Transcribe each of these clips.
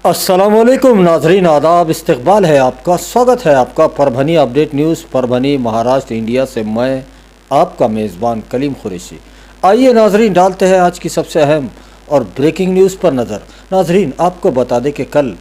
अस्सलामुअलैकुम नाजरीन, आदाब, इस्तकबाल है आपका, स्वागत है आपका Parbhani update news Parbhani Maharashtra India से। मैं आपका मेज़बान कलीम कुरैशी। आइए नाजरीन, डालते हैं आज की सबसे अहम और ब्रेकिंग न्यूज़ पर नज़र। नाजरीन, आपको बता दें कि कल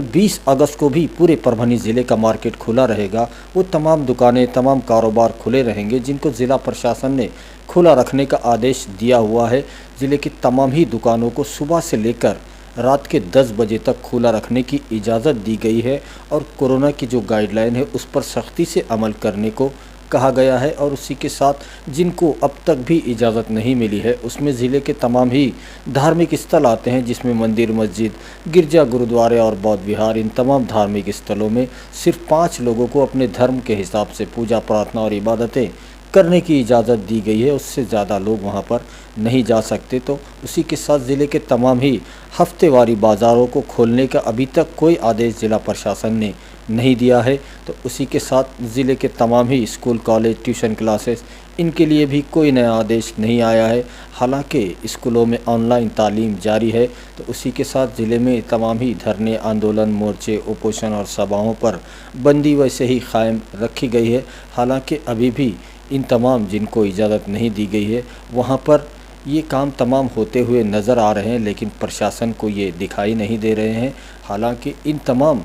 20 अगस्त को भी पूरे परभनी ज़िले का मार्केट खुला रहेगा। वो तमाम दुकानें, तमाम कारोबार खुले रहेंगे जिनको ज़िला प्रशासन ने खुला रखने का आदेश दिया हुआ है। ज़िले की तमाम ही दुकानों को सुबह से लेकर रात के 10 बजे तक खुला रखने की इजाज़त दी गई है और कोरोना की जो गाइडलाइन है उस पर सख्ती से अमल करने को कहा गया है। और उसी के साथ जिनको अब तक भी इजाज़त नहीं मिली है उसमें ज़िले के तमाम ही धार्मिक स्थल आते हैं, जिसमें मंदिर, मस्जिद, गिरजा, गुरुद्वारे और बौद्ध विहार। इन तमाम धार्मिक स्थलों में सिर्फ 5 लोगों को अपने धर्म के हिसाब से पूजा, प्रार्थना और इबादतें करने की इजाज़त दी गई है। उससे ज़्यादा लोग वहां पर नहीं जा सकते। तो उसी के साथ ज़िले के तमाम ही हफ्तेवारी बाज़ारों को खोलने का अभी तक कोई आदेश ज़िला प्रशासन ने नहीं दिया है। तो उसी के साथ ज़िले के तमाम ही स्कूल, कॉलेज, ट्यूशन क्लासेस, इनके लिए भी कोई नया आदेश नहीं आया है। हालांकि स्कूलों में ऑनलाइन तालीम जारी है। तो उसी के साथ ज़िले में तमाम ही धरने, आंदोलन, मोर्चे, उपोषण और सभाओं पर बंदी वैसे ही कायम रखी गई है। हालांकि अभी भी इन तमाम जिनको इजाज़त नहीं दी गई है वहाँ पर ये काम तमाम होते हुए नज़र आ रहे हैं, लेकिन प्रशासन को ये दिखाई नहीं दे रहे हैं। हालांकि इन तमाम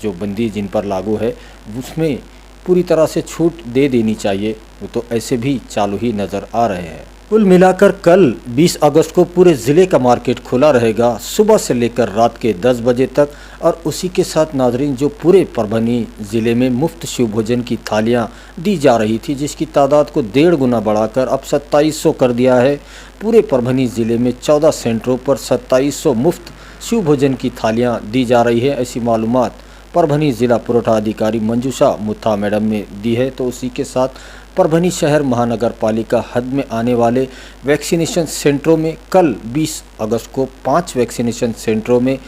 जो बंदी जिन पर लागू है उसमें पूरी तरह से छूट दे देनी चाहिए, वो तो ऐसे भी चालू ही नज़र आ रहे हैं। कुल मिलाकर कल 20 अगस्त को पूरे ज़िले का मार्केट खुला रहेगा सुबह से लेकर रात के 10 बजे तक। और उसी के साथ नाजरीन, जो पूरे परभनी ज़िले में मुफ्त शिव भोजन की थालियां दी जा रही थी, जिसकी तादाद को 1.5 गुना बढ़ाकर अब 2700 कर दिया है। पूरे परभनी ज़िले में 14 सेंटरों पर 2700 मुफ्त शिव भोजन की थालियां दी जा रही है। ऐसी मालूमात परभनी ज़िला पुरवठा अधिकारी मंजूषा मुथा मैडम ने दी है। तो उसी के साथ परभनी शहर महानगर पालिका हद में आने वाले वैक्सीनेशन सेंटरों में कल 20 अगस्त को 5 वैक्सीनेशन सेंटरों में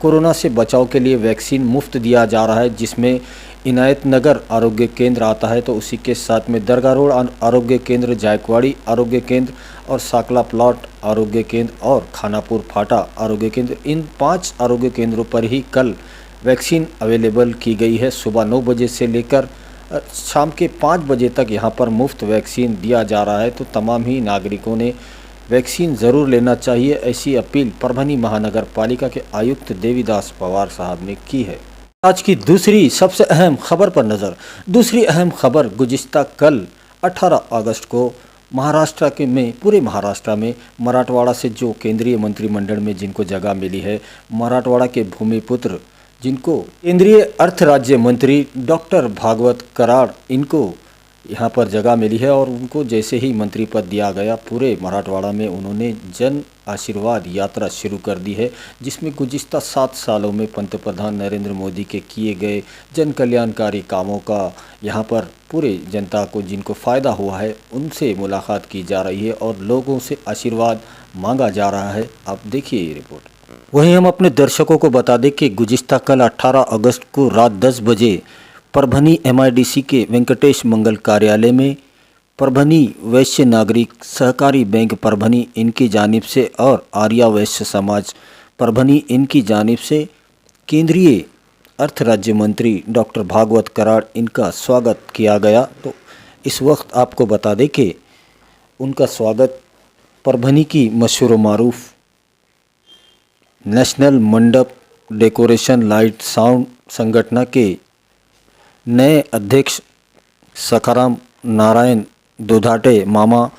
कोरोना से बचाव के लिए वैक्सीन मुफ्त दिया जा रहा है, जिसमें इनायत नगर आरोग्य केंद्र आता है। तो उसी के साथ में दरगाह रोड आरोग्य केंद्र, जायकवाड़ी आरोग्य केंद्र और साकला प्लॉट आरोग्य केंद्र और खानापुर फाटा आरोग्य केंद्र, इन 5 आरोग्य केंद्रों पर ही कल वैक्सीन अवेलेबल की गई है। सुबह 9 बजे से लेकर शाम के 5 बजे तक यहाँ पर मुफ्त वैक्सीन दिया जा रहा है। तो तमाम ही नागरिकों ने वैक्सीन ज़रूर लेना चाहिए, ऐसी अपील परभनी महानगर पालिका के आयुक्त देवीदास पवार साहब ने की है। आज की दूसरी सबसे अहम खबर पर नज़र। दूसरी अहम खबर, गुज़िश्ता कल 18 अगस्त को महाराष्ट्र के में पूरे महाराष्ट्र में मराठवाड़ा से जो केंद्रीय मंत्रिमंडल में जिनको जगह मिली है, मराठवाड़ा के भूमिपुत्र जिनको केंद्रीय अर्थ राज्य मंत्री डॉक्टर भागवत कराड़, इनको यहाँ पर जगह मिली है। और उनको जैसे ही मंत्री पद दिया गया, पूरे मराठवाड़ा में उन्होंने जन आशीर्वाद यात्रा शुरू कर दी है, जिसमें गुज़िश्ता 7 सालों में पंतप्रधान नरेंद्र मोदी के किए गए जन कल्याणकारी कामों का यहाँ पर पूरे जनता को जिनको फ़ायदा हुआ है उनसे मुलाकात की जा रही है और लोगों से आशीर्वाद मांगा जा रहा है। आप देखिए ये रिपोर्ट। वहीं हम अपने दर्शकों को बता दें कि गुज़िश्ता कल 18 अगस्त को रात 10 बजे परभनी MIDC के वेंकटेश मंगल कार्यालय में परभनी वैश्य नागरिक सहकारी बैंक परभनी इनकी जानिब से और आर्या वैश्य समाज परभनी इनकी जानिब से केंद्रीय अर्थ राज्य मंत्री डॉक्टर भागवत कराड़ इनका स्वागत किया गया। तो इस वक्त आपको बता दें कि उनका स्वागत परभनी की मशहूर मारूफ नेशनल मंडप डेकोरेशन लाइट साउंड संगठन के नए अध्यक्ष सखाराम नारायण दुधाटे मामा,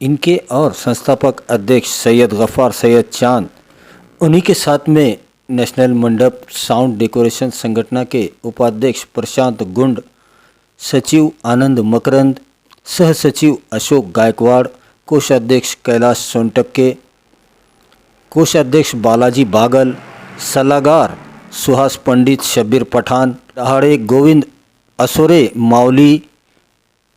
इनके और संस्थापक अध्यक्ष सैयद गफ़ार सैयद चांद, उन्हीं के साथ में नेशनल मंडप साउंड डेकोरेशन संगठन के उपाध्यक्ष प्रशांत गुंड, सचिव आनंद मकरंद, सह सचिव अशोक गायकवाड़, कोषाध्यक्ष कैलाश सोनटक्के, कोषाध्यक्ष बालाजी बागल, सलाहकार सुहास पंडित, शब्बीर पठान, दहाड़े गोविंद असोरे मावली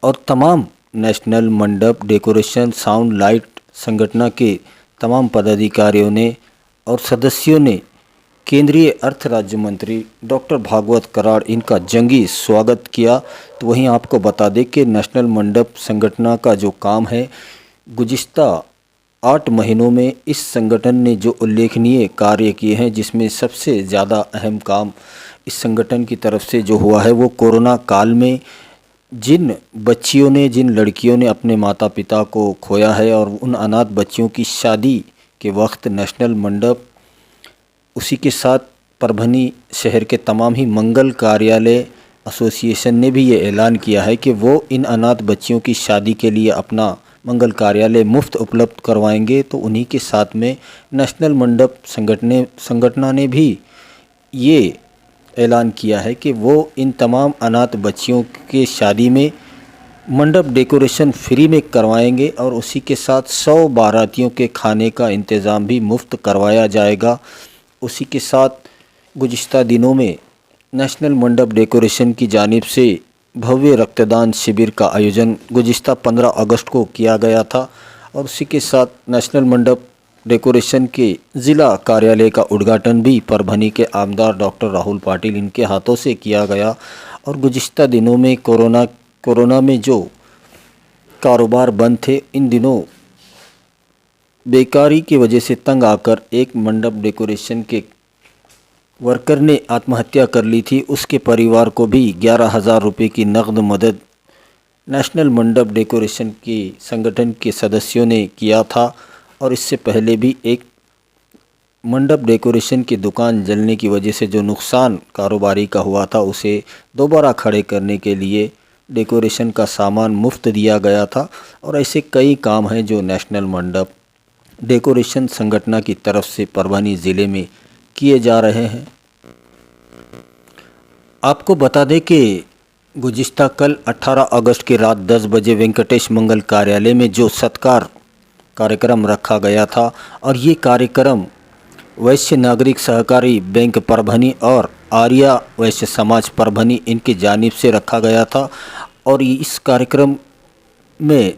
और तमाम नेशनल मंडप डेकोरेशन साउंड लाइट संगठन के तमाम पदाधिकारियों ने और सदस्यों ने केंद्रीय अर्थ राज्य मंत्री डॉक्टर भागवत कराड़ इनका जंगी स्वागत किया। तो वहीं आपको बता दें कि नेशनल मंडप संगठन का जो काम है गुज़िश्ता 8 महीनों में इस संगठन ने जो उल्लेखनीय कार्य किए हैं, जिसमें सबसे ज़्यादा अहम काम इस संगठन की तरफ से जो हुआ है वो कोरोना काल में जिन बच्चियों ने, जिन लड़कियों ने अपने माता पिता को खोया है और उन अनाथ बच्चियों की शादी के वक्त नेशनल मंडप, उसी के साथ परभनी शहर के तमाम ही मंगल कार्यालय एसोसिएशन ने भी ये ऐलान किया है कि वो इन अनाथ बच्चियों की शादी के लिए अपना मंगल कार्यालय मुफ्त उपलब्ध करवाएंगे। तो उन्हीं के साथ में नेशनल मंडप संगठन ने भी ये ऐलान किया है कि वो इन तमाम अनाथ बच्चियों के शादी में मंडप डेकोरेशन फ्री में करवाएंगे और उसी के साथ 100 बारातियों के खाने का इंतज़ाम भी मुफ्त करवाया जाएगा। उसी के साथ गुज़िश्ता दिनों में नेशनल मंडप डेकोरेशन की जानिब से भव्य रक्तदान शिविर का आयोजन गुज़िश्ता 15 अगस्त को किया गया था और उसी के साथ नेशनल मंडप डेकोरेशन के ज़िला कार्यालय का उद्घाटन भी परभनी के आमदार डॉक्टर राहुल पाटिल इनके हाथों से किया गया। और गुज़िश्ता दिनों में कोरोना में जो कारोबार बंद थे, इन दिनों बेकारी की वजह से तंग आकर एक मंडप डेकोरेशन के वर्कर ने आत्महत्या कर ली थी। उसके परिवार को भी 11,000 रुपये की नकद मदद नेशनल मंडप डेकोरेशन की संगठन के सदस्यों ने किया था। और इससे पहले भी एक मंडप डेकोरेशन की दुकान जलने की वजह से जो नुकसान कारोबारी का हुआ था, उसे दोबारा खड़े करने के लिए डेकोरेशन का सामान मुफ्त दिया गया था। और ऐसे कई काम हैं जो नेशनल मंडप डेकोरेशन संगठन की तरफ से परभनी ज़िले में किए जा रहे हैं। आपको बता दें कि गुज़िश्ता कल 18 अगस्त की रात 10 बजे वेंकटेश मंगल कार्यालय में जो सत्कार कार्यक्रम रखा गया था, और ये कार्यक्रम वैश्य नागरिक सहकारी बैंक परभनी और आर्या वैश्य समाज परभनी इनकी जानिब से रखा गया था। और इस कार्यक्रम में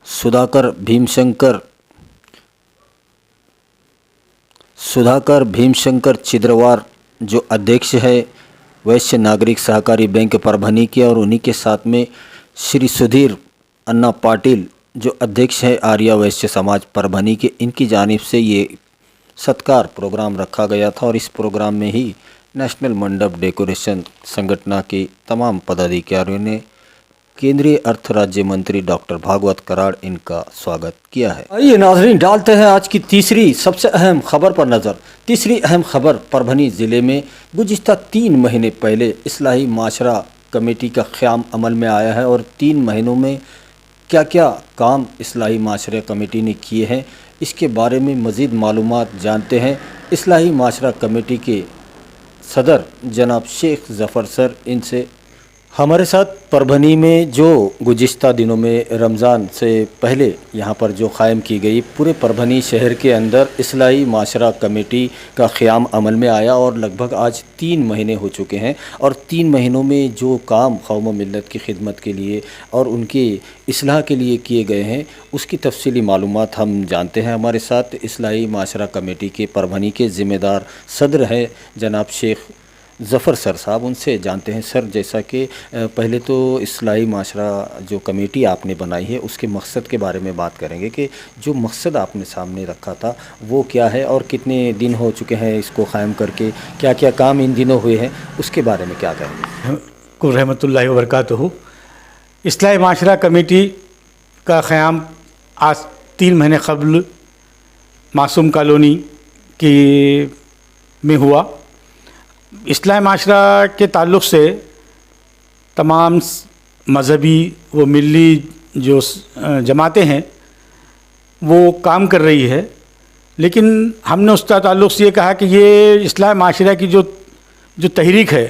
सुधाकर भीमशंकर चिद्रवार जो अध्यक्ष है वैश्य नागरिक सहकारी बैंक परभनी के, और उन्हीं के साथ में श्री सुधीर अन्ना पाटिल जो अध्यक्ष है आर्या वैश्य समाज परभनी के, इनकी जानिब से ये सत्कार प्रोग्राम रखा गया था। और इस प्रोग्राम में ही नेशनल मंडप डेकोरेशन संगठन के तमाम पदाधिकारियों ने केंद्रीय अर्थ राज्य मंत्री डॉक्टर भागवत कराड़ इनका स्वागत किया है। आइए नाज़रीन, डालते हैं आज की तीसरी सबसे अहम खबर पर नज़र। तीसरी अहम खबर परभनी ज़िले में गुज़िश्ता 3 महीने पहले इस्लाही माशरा कमेटी का क़याम अमल में आया है। और 3 महीनों में क्या क्या काम इस्लाही माशरा कमेटी ने किए हैं, इसके बारे में मज़ीद मालूमात जानते हैं इस्लाही माशरा कमेटी के सदर जनाब शेख ज़फ़र सर इनसे। हमारे साथ परभनी में जो गुज़िश्ता दिनों में रमज़ान से पहले यहाँ पर जो क़ायम की गई पूरे परभनी शहर के अंदर इस्लाही माशरा कमेटी का क़याम अमल में आया और लगभग आज 3 महीने हो चुके हैं। और 3 महीनों में जो काम कौम व मिल्लत की खिदमत के लिए और उनके इस्लाह के लिए किए गए हैं, उसकी तफसीली मालूमात हम जानते हैं। हमारे साथ इस्लाही माशरा कमेटी के परभनी के ज़िम्मेदार सदर है जनाब शेख ज़फ़र सर साहब, उनसे जानते हैं। सर, जैसा कि पहले तो इस्लाही माशरा जो कमेटी आपने बनाई है उसके मकसद के बारे में बात करेंगे कि जो मकसद आपने सामने रखा था वो क्या है और कितने दिन हो चुके हैं इसको क़ायम करके, क्या क्या काम इन दिनों हुए हैं, उसके बारे में क्या कहेंगे। कुल रहमतुल्लाहि व बरकातहू। इस्लाही माशरा कमेटी का क़याम आज 3 महीने क़ब्ल मासूम कॉलोनी में हुआ। इस्लाही माशरा के ताल्लुक़ से तमाम मज़हबी व मिली जो जमातें हैं वो काम कर रही है, लेकिन हमने उसका ताल्लुक़ से ये कहा कि ये इस्लाही माशरा की जो तहरीक है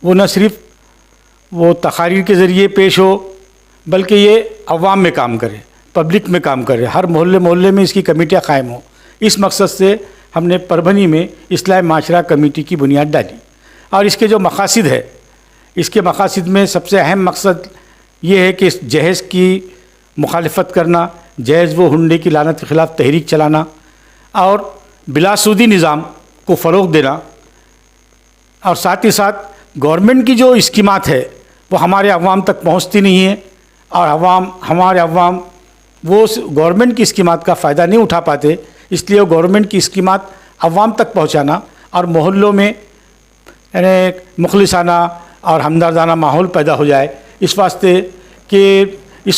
वो न सिर्फ़ वो तक़ारीर के ज़रिए पेश हो, बल्कि ये अवाम में काम करे, पब्लिक में काम करे, हर मोहल्ले में इसकी कमेटियाँ क़ायम हो। इस मकसद से हमने परभनी में इस्लाही माशरा कमेटी की बुनियाद डाली। और इसके जो मकासद है, इसके मकासद में सबसे अहम मकसद ये है कि इस जहेज़ की मुखालफत करना, जहेज़ व हुंडे की लानत के ख़िलाफ़ तहरीक चलाना और बिलासूदी निज़ाम को फ़रोग़ देना, और साथ ही साथ गवर्नमेंट की जो स्कीमात है वो हमारे अवाम तक पहुँचती नहीं है और हमारे अवाम वो गवर्नमेंट की स्कीमात का फ़ायदा नहीं उठा पाते, इसलिए वो गवर्नमेंट की स्कीमात अवाम तक पहुंचाना और मोहल्लों में यानी मुखलिसाना और हमदर्दाना माहौल पैदा हो जाए, इस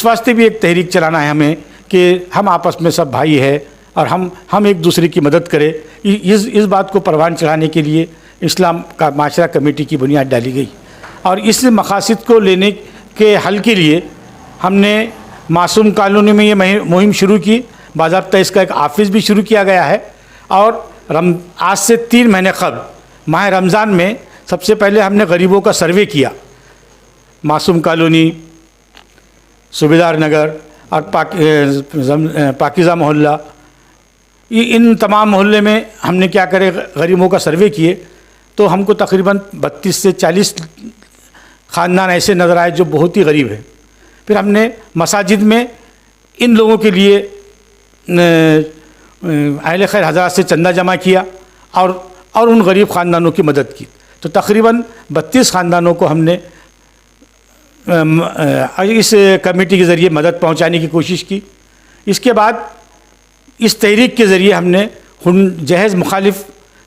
वास्ते भी एक तहरीक चलाना है हमें कि हम आपस में सब भाई है और हम एक दूसरे की मदद करें। इस बात को परवान चढ़ाने के लिए इस्लाम का माशरा कमेटी की बुनियाद डाली गई और इस मकासद को लेने के हल के लिए हमने मासूम कॉलोनी में ये मुहिम शुरू की। बाज़ाब्ता इसका एक ऑफिस भी शुरू किया गया है और आज से 3 महीने कबल माह रमज़ान में सबसे पहले हमने गरीबों का सर्वे किया। मासूम कॉलोनी, सूबेदार नगर और पाकिज़ा मोहल्ला, इन तमाम मोहल्ले में हमने क्या करे गरीबों का सर्वे किए तो हमको तकरीबन 32 से 40 ख़ानदान ऐसे नज़र आए जो बहुत ही गरीब हैं। फिर हमने मसाजिद में इन लोगों के लिए अहले खैर हज़रात से चंदा जमा किया और उन गरीब ख़ानदानों की मदद की। तो तकरीबन 32 ख़ानदानों को हमने इस कमेटी के ज़रिए मदद पहुंचाने की कोशिश की। इसके बाद इस तहरीक के ज़रिए हमने जहेज़ मुखालिफ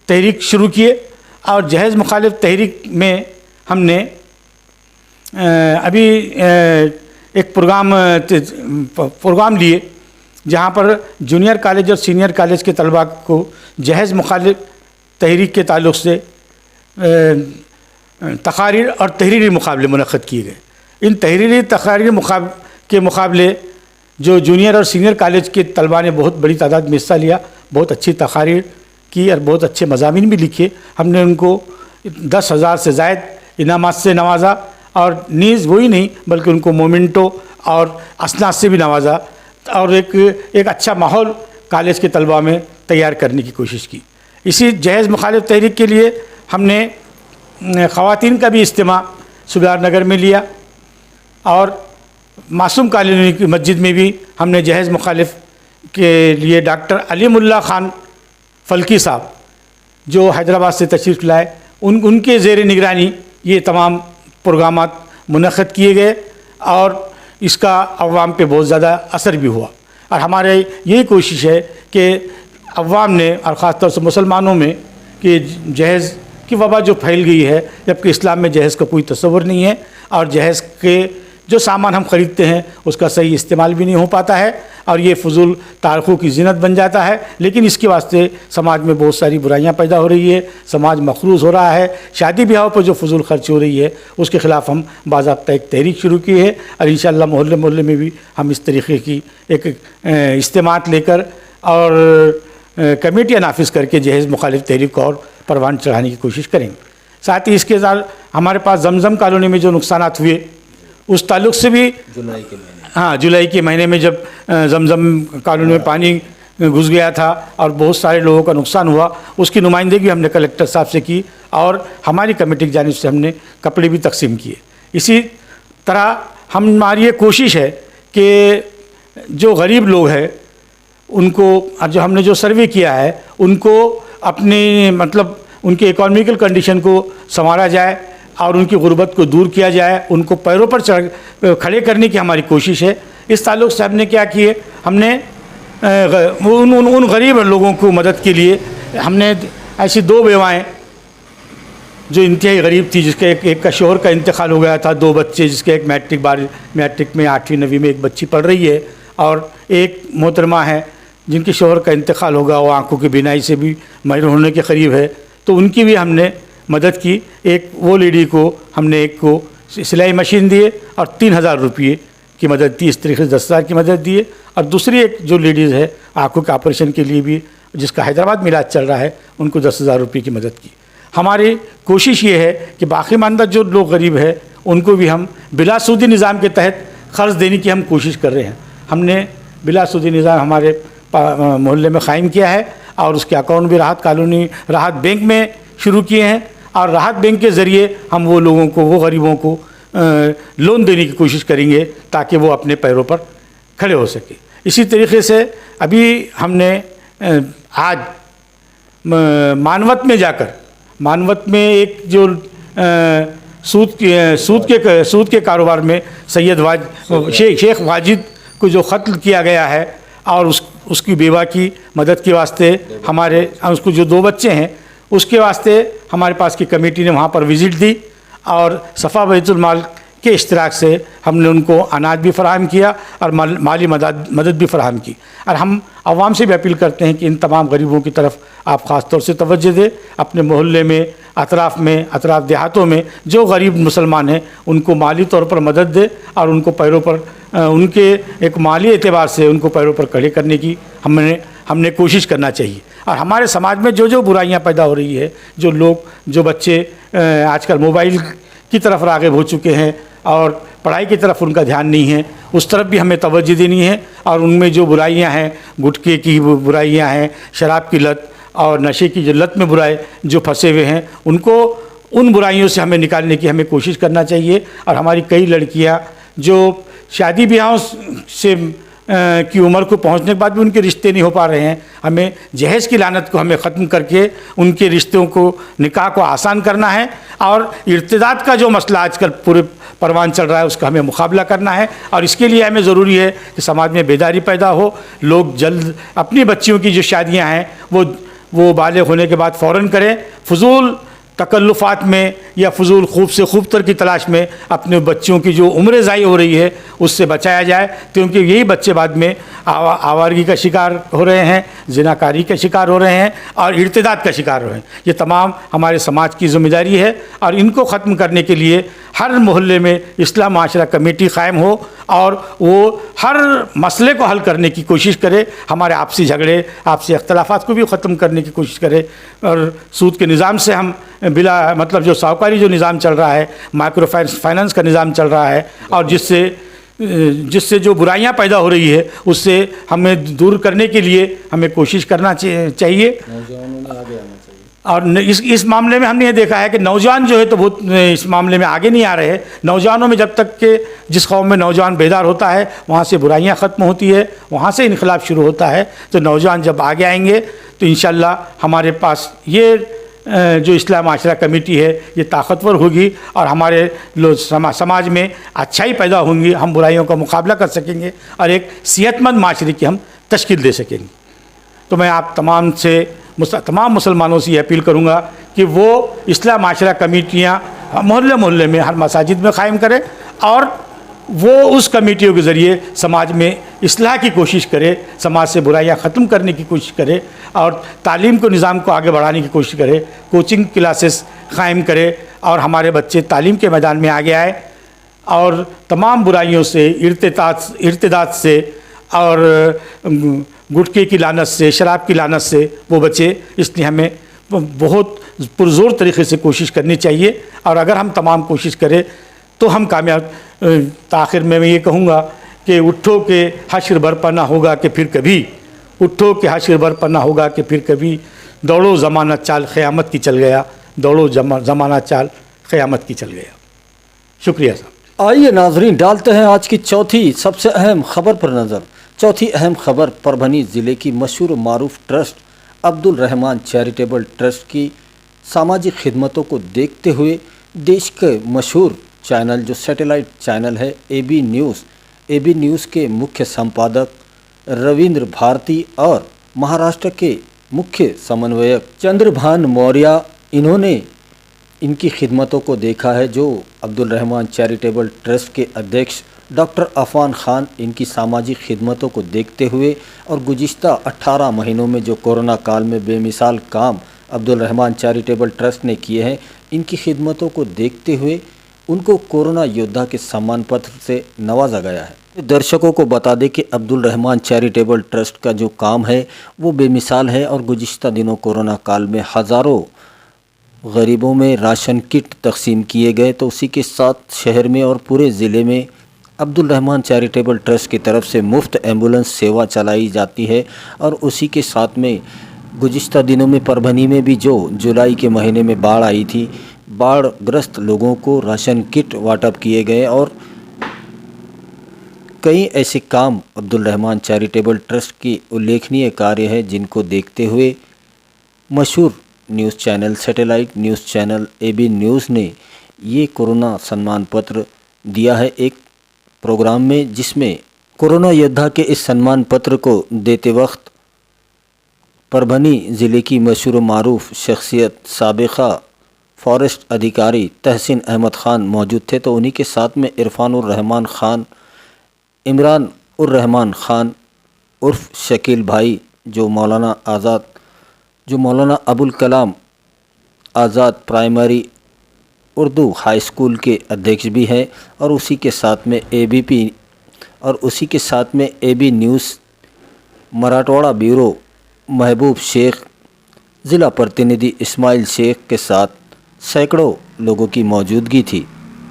तहरीक शुरू किए और जहेज़ मुखालिफ तहरीक में हमने अभी एक प्रोग्राम लिए जहाँ पर जूनियर कॉलेज और सीनियर कॉलेज के तलबा को जहेज़ मुखालिफ तहरीक के ताल्लुक़ से तकारीर और तहरीरी मुकाबले मुनक़्क़द किए गए। इन तहरीरी तकारीर के मुकाबले जो जूनियर और सीनियर कॉलेज के तलबा ने बहुत बड़ी तादाद में हिस्सा लिया, बहुत अच्छी तकारीर की और बहुत अच्छे मज़ामीन भी लिखे। हमने उनको 10,000 से ज़ायद इनामात से नवाजा और नीज़ वही नहीं बल्कि उनको मोमेंटो और असनाद से भी नवाजा और एक अच्छा माहौल कॉलेज के तलबा में तैयार करने की कोशिश की। इसी जहेज़ मुखालिफ तहरीक के लिए हमने ख़वातीन का भी इज्तिमा सूबेदार नगर में लिया और मासूम कॉलोनी की मस्जिद में भी हमने जहेज़ मुखालिफ के लिए डॉक्टर अलीमुल्ला ख़ान फ़ल्की साहब जो हैदराबाद से तशरीफ़ लाए उनके ज़ेर निगरानी ये तमाम प्रोग्रामात मुनक़्क़द किए गए और इसका अवाम पे बहुत ज़्यादा असर भी हुआ। और हमारे यही कोशिश है कि अवाम ने और ख़ास तौर से मुसलमानों में कि जहेज़ की वबा जो फैल गई है, जबकि इस्लाम में जहेज़ का कोई तस्वर नहीं है और जहेज़ के जो सामान हम ख़रीदते हैं उसका सही इस्तेमाल भी नहीं हो पाता है और ये फजूल तारख़ों की ज़ीनत बन जाता है। लेकिन इसके वास्ते समाज में बहुत सारी बुराइयां पैदा हो रही है, समाज मखरूज़ हो रहा है, शादी ब्याह पर जो फजूल खर्च हो रही है उसके ख़िलाफ़ हम बाज़ाब्ता एक तहरीक शुरू की है और इंशाअल्लाह मोहल्ले मोहल्ले में भी हम इस तरीक़े की एक इज्तिमात लेकर और कमेटियाँ नाफिज करके जहेज़ मुखालिफ तहरीक को और परवान चढ़ाने की कोशिश करेंगे। साथ ही इसके साथ हमारे पास जमज़म कॉलोनी में जो नुकसानात हुए उस ताल्लुक़ से भी जुलाई के महीने में जब जमज़म कॉलोनी में पानी घुस गया था और बहुत सारे लोगों का नुकसान हुआ, उसकी नुमाइंदगी हमने कलेक्टर साहब से की और हमारी कमेटी की जानिब से हमने कपड़े भी तकसीम किए। इसी तरह हमारी ये कोशिश है कि जो गरीब लोग हैं उनको जो हमने जो सर्वे किया है उनको अपनी मतलब उनके इकोनॉमिकल कंडीशन को संवारा जाए और उनकी गुर्बत को दूर किया जाए, उनको पैरों पर खड़े करने की हमारी कोशिश है। इस ताल्लुक़ से हमने क्या किए, हमने उन गरीब लोगों को मदद के लिए हमने ऐसी 2 बेवाएँ जो इंतहाई गरीब थी, जिसके एक का शोहर का इंतकाल हो गया था, 2 बच्चे, जिसके एक मैट्रिक में 8वीं 9वीं में एक बच्ची पढ़ रही है और एक मोहतरमा है जिनके शोहर का इंतकाल होगा, वो आँखों की बीनाई से भी महरूम होने के करीब है, तो उनकी भी हमने मदद की। एक वो लेडी को हमने एक को सिलाई मशीन दिए और 3,000 रुपये की मदद दी, इस तरीके से 10,000 की मदद दिए। और दूसरी एक जो लेडीज़ है आँखों के ऑपरेशन के लिए भी जिसका हैदराबाद में इलाज चल रहा है, उनको 10,000 रुपये की मदद की। हमारी कोशिश ये है कि बाकी मानदा जो लोग गरीब है उनको भी हम बिलासूदी निज़ाम के तहत क़र्ज़ देने की हम कोशिश कर रहे हैं। हमने बिलासूदी निज़ाम हमारे मोहल्ले में क़ायम किया है और उसके अकाउंट भी राहत बैंक में शुरू किए हैं और राहत बैंक के ज़रिए हम वो लोगों को, वो गरीबों को लोन देने की कोशिश करेंगे ताकि वो अपने पैरों पर खड़े हो सके। इसी तरीके से अभी हमने आज मानवत में जाकर, मानवत में एक जो सूद के कारोबार में शेख वाजिद को जो कत्ल किया गया है और उसकी बेवा की मदद के वास्ते हमारे उसको जो 2 बच्चे हैं उसके वास्ते हमारे पास की कमेटी ने वहाँ पर विज़िट दी और सफ़ा बैतुल माल के इश्तराक से हमने उनको अनाज भी फ़राहम किया और माली मदद भी फ़राहम की। और हम आवाम से भी अपील करते हैं कि इन तमाम गरीबों की तरफ आप ख़ास तौर से तवज्जो दें। अपने मोहल्ले में, अतराफ़ देहातों में जो गरीब मुसलमान हैं उनको माली तौर पर मदद दें और उनको पैरों पर उनके एक माली एतबार से उनको पैरों पर खड़े करने की हमने कोशिश करना चाहिए। और हमारे समाज में जो बुराइयां पैदा हो रही है, जो बच्चे आजकल मोबाइल की तरफ राग़िब हो चुके हैं और पढ़ाई की तरफ उनका ध्यान नहीं है, उस तरफ भी हमें तवज्जो देनी है। और उनमें जो बुराइयां हैं, गुटखे की बुराइयां हैं, शराब की लत और नशे की जो लत में बुराई जो फंसे हुए हैं, उनको उन बुराइयों से हमें निकालने की हमें कोशिश करना चाहिए। और हमारी कई लड़कियां जो शादी ब्याहों से की उम्र को पहुंचने के बाद भी उनके रिश्ते नहीं हो पा रहे हैं, हमें जहेज़ की लानत को हमें ख़त्म करके उनके रिश्तों को, निकाह को आसान करना है। और इर्तिदाद का जो मसला आजकल पूरे परवान चल रहा है उसका हमें मुकाबला करना है। और इसके लिए हमें ज़रूरी है कि समाज में बेदारी पैदा हो, लोग जल्द अपनी बच्चियों की जो शादियां हैं वो बालिग होने के बाद फ़ौरन करें। फ़ुज़ूल तकल्लुफ़ात में या फ़ुज़ूल खूब से खूबतर की तलाश में अपने बच्चों की जो उम्र ज़ाई हो रही है उससे बचाया जाए, क्योंकि यही बच्चे बाद में आवारगी का शिकार हो रहे हैं, ज़िनाकारी का शिकार हो रहे हैं और इर्तिदाद का शिकार हो रहे हैं। ये तमाम हमारे समाज की ज़िम्मेदारी है और इनको ख़त्म करने के लिए हर मोहल्ले में इस्लाह माशरा कमेटी क़ायम हो और वो हर मसले को हल करने की कोशिश करे, हमारे आपसी झगड़े, आपसी अख्तलाफात को भी ख़त्म करने की कोशिश करे। और सूद के निज़ाम से हम बिला मतलब जो साहूकारी जो निज़ाम चल रहा है, माइक्रो फाइनेंस का निज़ाम चल रहा है, और जिससे जो बुराइयां पैदा हो रही है उससे हमें दूर करने के लिए हमें कोशिश करना चाहिए। नौजवानों ने आगे आना चाहिए। और इस मामले में हमने ये देखा है कि नौजवान जो है तो बहुत इस मामले में आगे नहीं आ रहे हैं। नौजवानों में जब तक के जिस कौम में नौजवान बेदार होता है वहाँ से बुराइयां ख़त्म होती है, वहाँ से इनकलाब शुरू होता है। तो नौजवान जब आगे आएंगे तो इंशाअल्लाह हमारे पास ये जो इस्लाह माशरा कमेटी है ये ताकतवर होगी और हमारे समाज में अच्छाई पैदा होंगी, हम बुराइयों का मुकाबला कर सकेंगे और एक सेहतमंद माशरे की हम तश्कील दे सकेंगे। तो मैं आप तमाम मुसलमानों से ये अपील करूँगा कि वो इस्लाह माशरा कमेटियाँ मोहल्ले में हर मसाजिद में क़ायम करें और वो उस कमेटियों के ज़रिए समाज में इस्लाह की कोशिश करे, समाज से बुराइयां ख़त्म करने की कोशिश करे और तालीम को निज़ाम को आगे बढ़ाने की कोशिश करे, कोचिंग क्लासेस क़ायम करे और हमारे बच्चे तालीम के मैदान में आगे आए और तमाम बुराइयों से, इर्तिदाद से और गुटखे की लानत से, शराब की लानत से वो बचे। इसलिए हमें बहुत पुरज़ोर तरीक़े से कोशिश करनी चाहिए और अगर हम तमाम कोशिश करें तो हम कामयाब। आखिर में मैं ये कहूँगा कि उठो के हश्र बरपा ना होगा कि फिर कभी, उठो के हश्र बरपा ना होगा कि फिर कभी, दौड़ो ज़माना चाल क़यामत की चल गया, दौड़ो ज़माना चाल क़यामत की चल गया। शुक्रिया साहब। आइए नाजरीन, डालते हैं आज की चौथी सबसे अहम खबर पर नज़र। चौथी अहम खबर परभनी ज़िले की मशहूर मारूफ trust Abdul Rahman charitable trust की सामाजिक खिदमतों को देखते हुए देश के मशहूर चैनल जो सैटेलाइट चैनल है एबी न्यूज़ के मुख्य संपादक रविंद्र भारती और महाराष्ट्र के मुख्य समन्वयक चंद्रभान मौर्य, इन्होंने इनकी खिदमतों को देखा है। जो अब्दुल रहमान चैरिटेबल ट्रस्ट के अध्यक्ष डॉक्टर अफान खान इनकी सामाजिक खिदमतों को देखते हुए और गुज़िश्ता 18 महीनों में जो कोरोना काल में बेमिसाल काम अब्दुल रहमान चैरिटेबल ट्रस्ट ने किए हैं, इनकी खिदमतों को देखते हुए उनको कोरोना योद्धा के सम्मान पत्र से नवाजा गया है। दर्शकों को बता दें कि अब्दुल रहमान चैरिटेबल ट्रस्ट का जो काम है वो बेमिसाल है और गुज़िश्ता दिनों कोरोना काल में हज़ारों गरीबों में राशन किट तकसीम किए गए। तो उसी के साथ शहर में और पूरे ज़िले में अब्दुल रहमान चैरिटेबल ट्रस्ट की तरफ से मुफ्त एम्बुलेंस सेवा चलाई जाती है। और उसी के साथ में गुज़िश्ता दिनों में परभनी में भी जो जुलाई के महीने में बाढ़ आई थी, बाढ़ ग्रस्त लोगों को राशन किट वाटप किए गए और कई ऐसे काम अब्दुल रहमान चैरिटेबल ट्रस्ट की उल्लेखनीय कार्य है, जिनको देखते हुए मशहूर news channel satellite news channel ABP news ने ये कोरोना सम्मान पत्र दिया है एक प्रोग्राम में, जिसमें कोरोना योद्धा के इस सम्मान पत्र को देते वक्त परभनी ज़िले की मशहूर मारूफ शख्सियत साबिका फॉरेस्ट अधिकारी तहसीन अहमद ख़ान मौजूद थे। तो उन्हीं के साथ में इरफान-उर-रहमान ख़ान, इमरान-उर-रहमान ख़ान उर्फ़ शकील भाई, जो Maulana Abul Kalam Azad primary Urdu high school के अध्यक्ष भी हैं, और उसी के साथ में एबी न्यूज़ मराठवाड़ा ब्यूरो महबूब शेख, ज़िला प्रतिनिधि इस्माइल शेख के साथ सैकड़ों लोगों की मौजूदगी थी।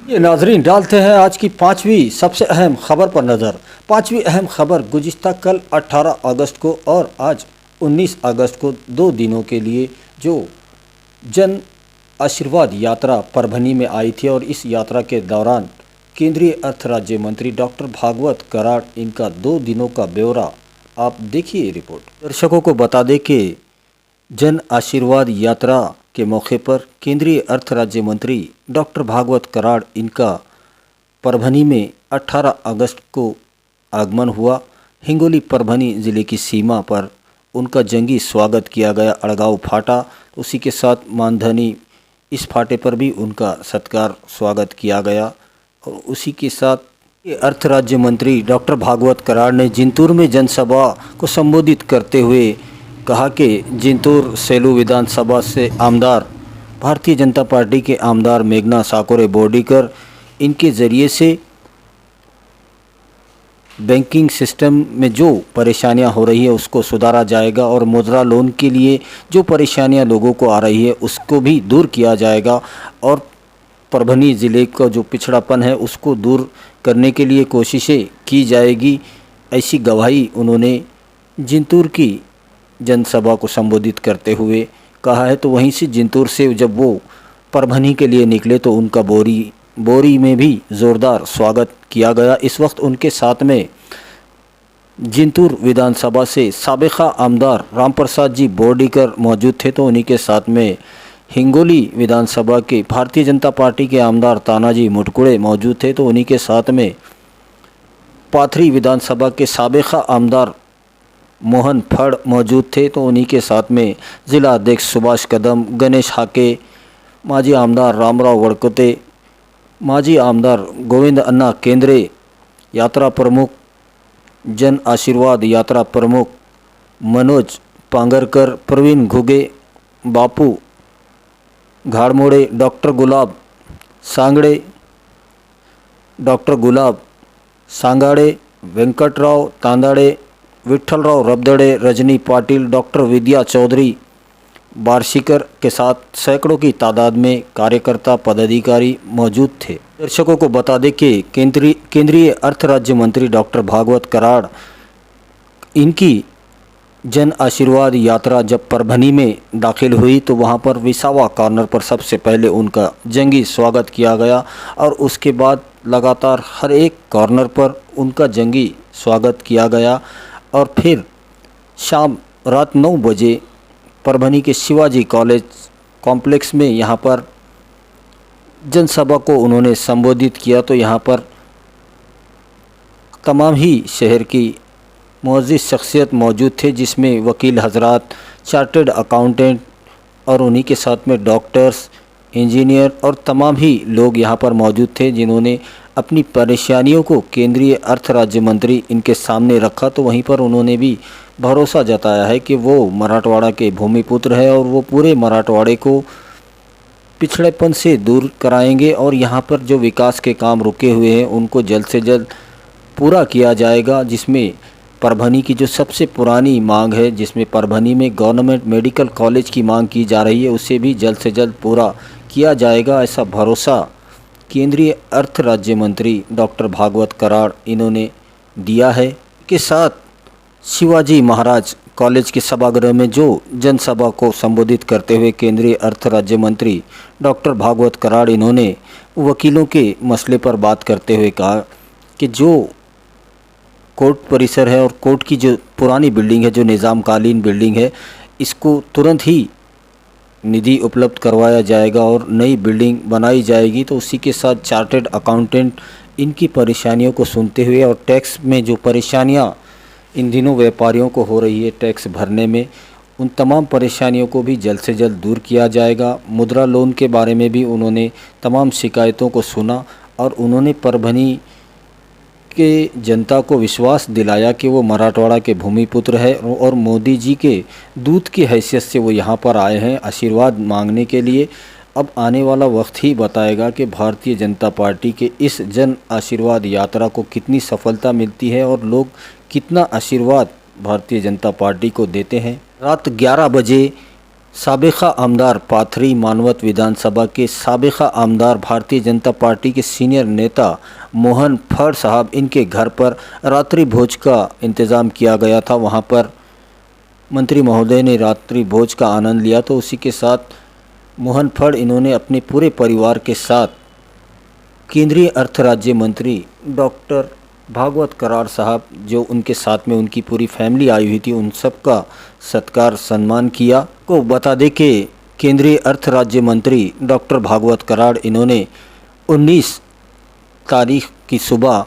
ये नाजरीन, डालते हैं आज की पाँचवीं सबसे अहम खबर पर नज़र। पाँचवीं अहम खबर गुज़िश्ता कल 18 अगस्त को और आज 19 अगस्त को 2 दिनों के लिए जो जन आशीर्वाद यात्रा परभनी में आई थी, और इस यात्रा के दौरान केंद्रीय अर्थ राज्य मंत्री डॉक्टर भागवत कराड़, इनका 2 दिनों का ब्यौरा आप देखिए रिपोर्ट। दर्शकों को बता दें कि जन आशीर्वाद यात्रा के मौके पर केंद्रीय अर्थ राज्य मंत्री डॉक्टर भागवत कराड़, इनका परभनी में 18 अगस्त को आगमन हुआ। हिंगोली परभनी ज़िले की सीमा पर उनका जंगी स्वागत किया गया। अड़गांव फाटा, उसी के साथ मानधनी इस फाटे पर भी उनका सत्कार स्वागत किया गया। और उसी के साथ अर्थ राज्य मंत्री डॉक्टर भागवत कराड़ ने जिंतूर में जनसभा को संबोधित करते हुए कहा कि जिंतूर सेलू विधानसभा से आमदार भारतीय जनता पार्टी के आमदार मेघना साकोरे बोर्डीकर, इनके ज़रिए से बैंकिंग सिस्टम में जो परेशानियां हो रही है उसको सुधारा जाएगा, और मुद्रा लोन के लिए जो परेशानियां लोगों को आ रही है उसको भी दूर किया जाएगा, और परभनी ज़िले का जो पिछड़ापन है उसको दूर करने के लिए कोशिशें की जाएगी। ऐसी गवाही उन्होंने जिंतूर की जनसभा को संबोधित करते हुए कहा है। तो वहीं से जिंतूर से जब वो परभनी के लिए निकले तो उनका बोरी में भी ज़ोरदार स्वागत किया गया। इस वक्त उनके साथ में जिंतूर विधानसभा से साबिका आमदार रामप्रसाद जी बोर्डीकर मौजूद थे। तो उन्हीं के साथ में हिंगोली विधानसभा के भारतीय जनता पार्टी के आमदार तानाजी मुटकुड़े मौजूद थे। तो उन्हीं के साथ में पाथरी विधानसभा के साबिका आमदार मोहन फड़ मौजूद थे। तो उन्हीं के साथ में ज़िला अध्यक्ष सुभाष कदम, गणेश हाके, माजी आमदार रामराव वड़कोते, माजी आमदार गोविंद अन्ना केंद्रे, यात्रा प्रमुख जन आशीर्वाद यात्रा प्रमुख मनोज पांगरकर, प्रवीण घुगे, बापू घाड़मोड़े, डॉक्टर गुलाब सांगाड़े, वेंकटराव तांदाड़े, विठ्ठलराव रबदड़े, रजनी पाटिल, डॉक्टर विद्या चौधरी बार्शिकर के साथ सैकड़ों की तादाद में कार्यकर्ता पदाधिकारी मौजूद थे। दर्शकों को बता दें कि केंद्रीय अर्थ राज्य मंत्री डॉक्टर भागवत कराड़, इनकी जन आशीर्वाद यात्रा जब परभनी में दाखिल हुई तो वहां पर विसावा कॉर्नर पर सबसे पहले उनका जंगी स्वागत किया गया, और उसके बाद लगातार हर एक कॉर्नर पर उनका जंगी स्वागत किया गया। और फिर रात 9 बजे परभनी के शिवाजी कॉलेज कॉम्प्लेक्स में यहाँ पर जनसभा को उन्होंने संबोधित किया। तो यहाँ पर तमाम ही शहर की मुअज़्ज़िज़ शख्सियत मौजूद थे, जिसमें वकील हजरात, चार्टर्ड अकाउंटेंट और उन्हीं के साथ में डॉक्टर्स, इंजीनियर और तमाम ही लोग यहाँ पर मौजूद थे, जिन्होंने अपनी परेशानियों को केंद्रीय अर्थ राज्य मंत्री इनके सामने रखा। तो वहीं पर उन्होंने भी भरोसा जताया है कि वो मराठवाड़ा के भूमिपुत्र है और वो पूरे मराठवाड़े को पिछड़ेपन से दूर कराएंगे, और यहाँ पर जो विकास के काम रुके हुए हैं उनको जल्द से जल्द पूरा किया जाएगा। जिसमें परभनी की जो सबसे पुरानी मांग है, जिसमें परभनी में गवर्नमेंट मेडिकल कॉलेज की मांग की जा रही है, उसे भी जल्द से जल्द पूरा किया जाएगा, ऐसा भरोसा केंद्रीय अर्थ राज्य मंत्री डॉक्टर भागवत कराड़ इन्होंने दिया है। के साथ शिवाजी महाराज कॉलेज के सभागृह में जो जनसभा को संबोधित करते हुए केंद्रीय अर्थ राज्य मंत्री डॉक्टर भागवत कराड़, इन्होंने वकीलों के मसले पर बात करते हुए कहा कि जो कोर्ट परिसर है और कोर्ट की जो पुरानी बिल्डिंग है, जो निज़ामकालीन बिल्डिंग है, इसको तुरंत ही निधि उपलब्ध करवाया जाएगा और नई बिल्डिंग बनाई जाएगी। तो उसी के साथ चार्टर्ड अकाउंटेंट, इनकी परेशानियों को सुनते हुए और टैक्स में जो परेशानियां इन दिनों व्यापारियों को हो रही है टैक्स भरने में, उन तमाम परेशानियों को भी जल्द से जल्द दूर किया जाएगा। मुद्रा लोन के बारे में भी उन्होंने तमाम शिकायतों को सुना और उन्होंने परभनी के जनता को विश्वास दिलाया कि वो मराठवाड़ा के भूमिपुत्र है और मोदी जी के दूत की हैसियत से वो यहाँ पर आए हैं आशीर्वाद मांगने के लिए। अब आने वाला वक्त ही बताएगा कि भारतीय जनता पार्टी के इस जन आशीर्वाद यात्रा को कितनी सफलता मिलती है और लोग कितना आशीर्वाद भारतीय जनता पार्टी को देते हैं। रात 11 बजे साबिका आमदार पाथरी मानवत विधानसभा के साबिका आमदार भारतीय जनता पार्टी के सीनियर नेता मोहन फड़ साहब इनके घर पर रात्रि भोज का इंतज़ाम किया गया था। वहां पर मंत्री महोदय ने रात्रि भोज का आनंद लिया। तो उसी के साथ मोहन फड़ इन्होंने अपने पूरे परिवार के साथ केंद्रीय अर्थ राज्य मंत्री डॉक्टर भागवत कराड़ साहब जो उनके साथ में उनकी पूरी फैमिली आई हुई थी उन सब का सत्कार सम्मान किया। को बता दें कि केंद्रीय अर्थ राज्य मंत्री डॉक्टर भागवत कराड़ इन्होंने 19 तारीख की सुबह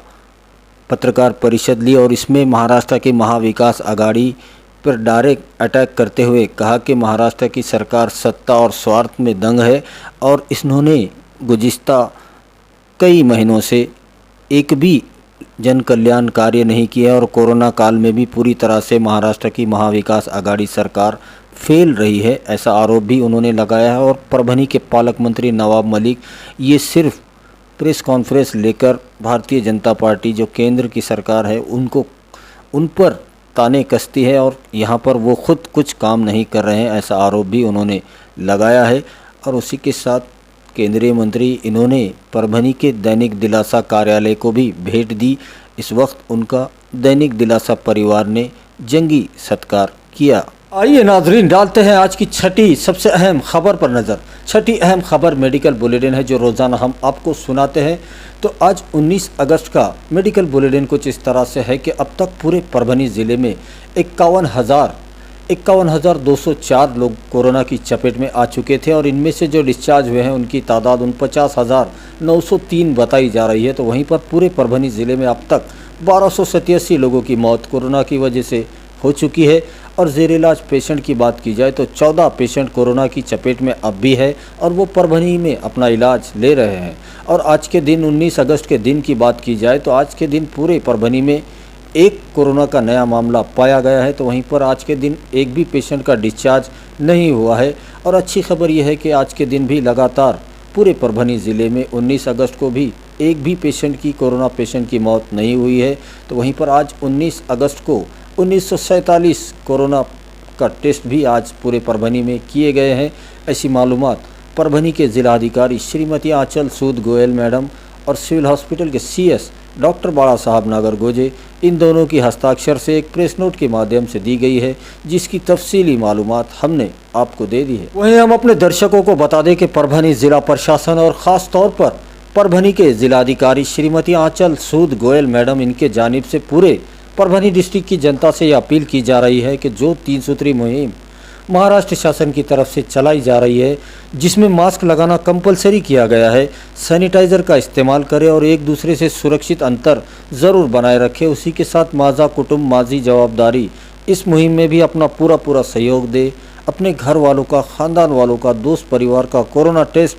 पत्रकार परिषद ली और इसमें महाराष्ट्र की महाविकास आघाड़ी पर डायरेक्ट अटैक करते हुए कहा कि महाराष्ट्र की सरकार सत्ता और स्वार्थ में दंग है और इन्होंने गुज़िश्ता कई महीनों से एक भी जन कल्याण कार्य नहीं किया और कोरोना काल में भी पूरी तरह से महाराष्ट्र की महाविकास आघाड़ी सरकार फेल रही है, ऐसा आरोप भी उन्होंने लगाया है। और परभनी के पालक मंत्री नवाब मलिक ये सिर्फ प्रेस कॉन्फ्रेंस लेकर भारतीय जनता पार्टी जो केंद्र की सरकार है उन पर ताने कसती है और यहाँ पर वो खुद कुछ काम नहीं कर रहे हैं, ऐसा आरोप भी उन्होंने लगाया है। और उसी के साथ केंद्रीय मंत्री इन्होंने परभनी के दैनिक दिलासा कार्यालय को भी भेंट दी। इस वक्त उनका दैनिक दिलासा परिवार ने जंगी सत्कार किया। आइए नाजरीन डालते हैं आज की छठी सबसे अहम खबर पर नज़र। छठी अहम खबर मेडिकल बुलेटिन है जो रोज़ाना हम आपको सुनाते हैं। तो आज 19 अगस्त का मेडिकल बुलेटिन कुछ इस तरह से है कि अब तक पूरे परभनी ज़िले में 51,204 लोग कोरोना की चपेट में आ चुके थे और इनमें से जो डिस्चार्ज हुए हैं उनकी तादाद 49,903 बताई जा रही है। तो वहीं पर पूरे परभनी ज़िले में अब तक 1287 लोगों की मौत कोरोना की वजह से हो चुकी है और ज़ेर इलाज पेशेंट की बात की जाए तो 14 पेशेंट कोरोना की चपेट में अब भी है और वो परभनी में अपना इलाज ले रहे हैं। और आज के दिन 19 अगस्त के दिन की बात की जाए तो आज के दिन पूरे परभनी में एक कोरोना का नया मामला पाया गया है। तो वहीं पर आज के दिन एक भी पेशेंट का डिस्चार्ज नहीं हुआ है। और अच्छी खबर यह है कि आज के दिन भी लगातार पूरे परभनी ज़िले में 19 अगस्त को भी एक भी पेशेंट की कोरोना पेशेंट की मौत नहीं हुई है। तो वहीं पर आज 19 अगस्त को 1947 कोरोना का टेस्ट भी आज पूरे परभनी में किए गए हैं। ऐसी मालूमात परभनी के ज़िलाधिकारी श्रीमती आंचल सूद गोयल मैडम और सिविल हॉस्पिटल के CS डॉक्टर बाड़ा साहब नागर गोजे इन दोनों की हस्ताक्षर से एक प्रेस नोट के माध्यम से दी गई है जिसकी तफसीली मालूमात हमने आपको दे दी है। वहीं हम अपने दर्शकों को बता दें कि परभनी ज़िला प्रशासन और ख़ास तौर पर परभनी के ज़िलाधिकारी श्रीमती आंचल सूद गोयल मैडम इनके जानिब से पूरे परभनी डिस्ट्रिक्ट की जनता से यह अपील की जा रही है कि जो 3 सूत्री मुहिम महाराष्ट्र शासन की तरफ से चलाई जा रही है जिसमें मास्क लगाना कंपलसरी किया गया है, सैनिटाइज़र का इस्तेमाल करें और एक दूसरे से सुरक्षित अंतर ज़रूर बनाए रखें। उसी के साथ माज़ा कुटुंब माजी जवाबदारी इस मुहिम में भी अपना पूरा सहयोग दे। अपने घर वालों का, ख़ानदान वालों का, दोस्त परिवार का कोरोना टेस्ट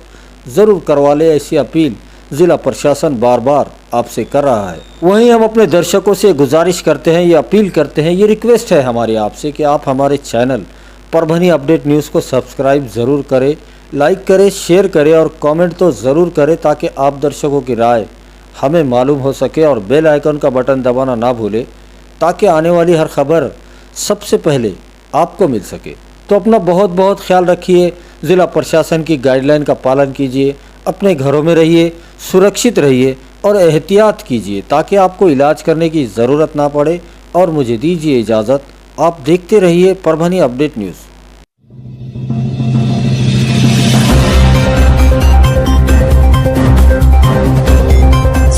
ज़रूर करवा ले, ऐसी अपील ज़िला प्रशासन बार बार आपसे कर रहा है। वहीं हम अपने दर्शकों से गुजारिश करते हैं, ये अपील करते हैं, ये रिक्वेस्ट है हमारी आपसे कि आप हमारे चैनल परभनी अपडेट न्यूज़ को सब्सक्राइब ज़रूर करें, लाइक करें, शेयर करें और कमेंट तो ज़रूर करें ताकि आप दर्शकों की राय हमें मालूम हो सके। और बेल आइकन का बटन दबाना ना भूलें ताकि आने वाली हर खबर सबसे पहले आपको मिल सके। तो अपना बहुत बहुत ख्याल रखिए, ज़िला प्रशासन की गाइडलाइन का पालन कीजिए, अपने घरों में रहिए, सुरक्षित रहिए और एहतियात कीजिए ताकि आपको इलाज करने की ज़रूरत ना पड़े। और मुझे दीजिए इजाज़त, आप देखते रहिए परभनी अपडेट न्यूज़।